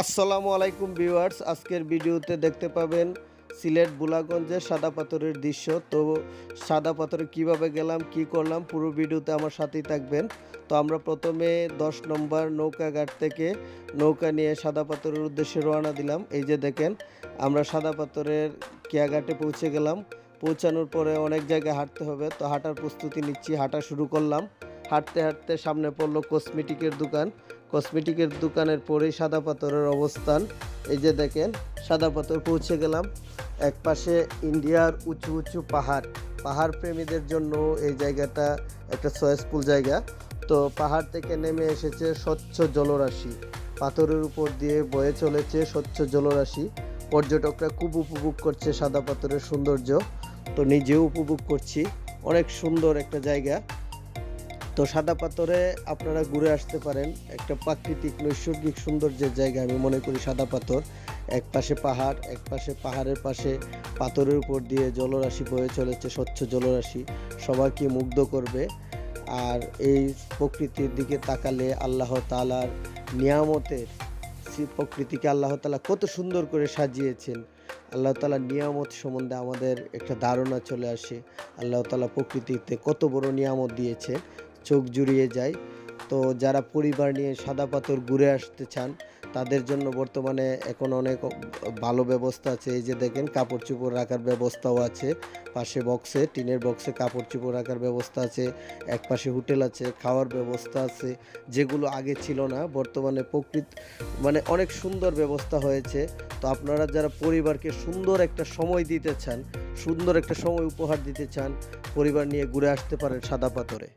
আসসালামু আলাইকুম ভিউয়ার্স, আজকের ভিডিওতে দেখতে পাবেন সিলেট বুলাগঞ্জের সাদা পাথরের দৃশ্য। তো সাদা পাথরে কিভাবে গেলাম, কি করলাম, পুরো ভিডিওতে আমার সাথেই থাকবেন। তো আমরা প্রথমে 10 নম্বর নৌকাঘাট থেকে নৌকা নিয়ে সাদা পাথরের উদ্দেশ্যে রওনা দিলাম। এই যে দেখেন, আমরা সাদা পাথরের কেয়াঘাটে পৌঁছে গেলাম। পৌঁছানোর পরে অনেক জায়গায় হাঁটতে হবে, তো হাঁটার প্রস্তুতি নিচ্ছি। হাঁটা শুরু করলাম। হাঁটতে হাঁটতে সামনে পড়লো কসমেটিকের দোকান। কসমেটিকের দোকানের পরেই সাদা পাথরের অবস্থান। এই যে দেখেন, সাদা পাথর পৌঁছে গেলাম। এক পাশে ইন্ডিয়ার উঁচু উঁচু পাহাড়, পাহাড় প্রেমীদের জন্য এই জায়গাটা একটা চয়েসফুল জায়গা। তো পাহাড় থেকে নেমে এসেছে স্বচ্ছ জলরাশি, পাথরের উপর দিয়ে বয়ে চলেছে স্বচ্ছ জলরাশি। পর্যটকরা খুব উপভোগ করছে সাদা পাথরের সৌন্দর্য, তো নিজেও উপভোগ করছি। অনেক সুন্দর একটা জায়গা। তো সাদা পাথরে আপনারা ঘুরে আসতে পারেন। একটা প্রাকৃতিক নৈসর্গিক সৌন্দর্যের জায়গা আমি মনে করি সাদা পাথর। এক পাশে পাহাড়, এক পাশে পাহাড়ের পাশে পাথরের উপর দিয়ে জলরাশি বয়ে চলেছে, স্বচ্ছ জলরাশি সবাইকে মুগ্ধ করবে। আর এই প্রকৃতির দিকে তাকালে আল্লাহ তাআলার নিয়ামতের, প্রকৃতিকে আল্লাহ তাআলা কত সুন্দর করে সাজিয়েছেন। আল্লাহ তাআলার নিয়ামত সম্বন্ধে আমাদের একটা ধারণা চলে আসে। আল্লাহ তাআলা প্রকৃতিতে কত বড় নিয়ামত দিয়েছে, চোখ জুড়িয়ে যায়। তো যারা পরিবার নিয়ে সাদা পাথর ঘুরে আসতে চান, তাদের জন্য বর্তমানে এখন অনেক ভালো ব্যবস্থা আছে। এই যে দেখেন, কাপড় চোপড় রাখার ব্যবস্থাও আছে। পাশে বক্সে, টিনের বক্সে কাপড় চোপড় রাখার ব্যবস্থা আছে। এক পাশে হোটেল আছে, খাওয়ার ব্যবস্থা আছে, যেগুলো আগে ছিল না। বর্তমানে মানে অনেক সুন্দর ব্যবস্থা হয়েছে। তো আপনারা যারা পরিবারকে সুন্দর একটা সময় দিতে চান, সুন্দর একটা সময় উপহার দিতে চান, পরিবার নিয়ে ঘুরে আসতে পারেন সাদা পাথরে।